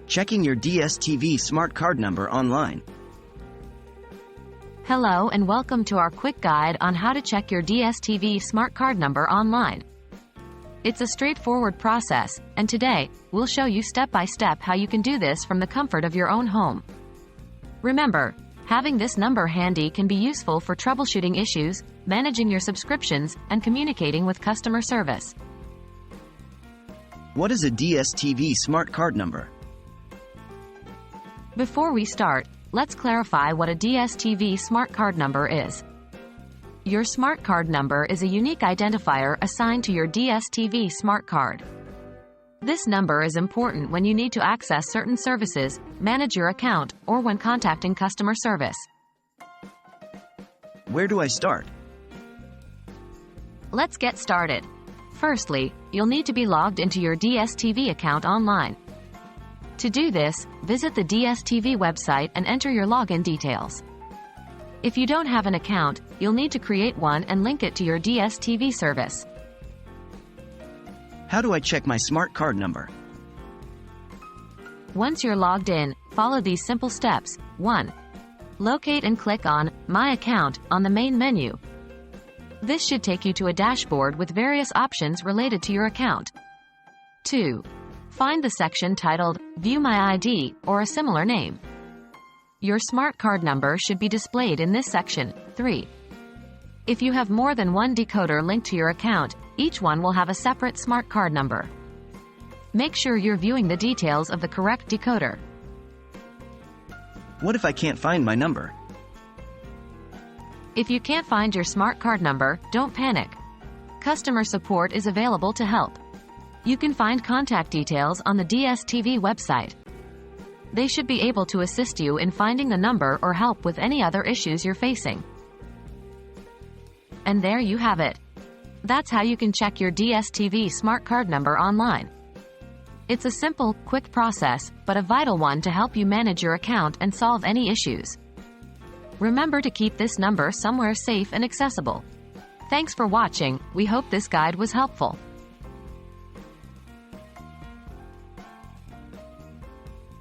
Checking your DStv Smart Card number online. Hello and welcome to our quick guide on how to check your DStv Smart Card number online. It's a straightforward process, and today, we'll show you step by step how you can do this from the comfort of your own home. Remember, having this number handy can be useful for troubleshooting issues, managing your subscriptions, and communicating with customer service. What is a DStv Smart Card number? Before we start, let's clarify what a DStv Smart Card number is. Your Smart Card number is a unique identifier assigned to your DStv Smart Card. This number is important when you need to access certain services, manage your account, or when contacting customer service. Where do I start? Let's get started. Firstly, you'll need to be logged into your DStv account online. To do this, visit the DStv website and enter your login details. If you don't have an account, you'll need to create one and link it to your DStv service. How do I check my Smart Card number? Once you're logged in, follow these simple steps. 1. Locate and click on My Account on the main menu. This should take you to a dashboard with various options related to your account. 2. Find the section titled View My ID or a similar name. Your Smart Card number should be displayed in this section. 3. If you have more than one decoder linked to your account, each one will have a separate Smart Card number. Make sure you're viewing the details of the correct decoder. What if I can't find my number? If you can't find your Smart Card number, don't panic. Customer support is available to help. You can find contact details on the DStv website. They should be able to assist you in finding the number or help with any other issues you're facing. And there you have it. That's how you can check your DStv Smart Card number online. It's a simple, quick process, but a vital one to help you manage your account and solve any issues. Remember to keep this number somewhere safe and accessible. Thanks for watching. We hope this guide was helpful.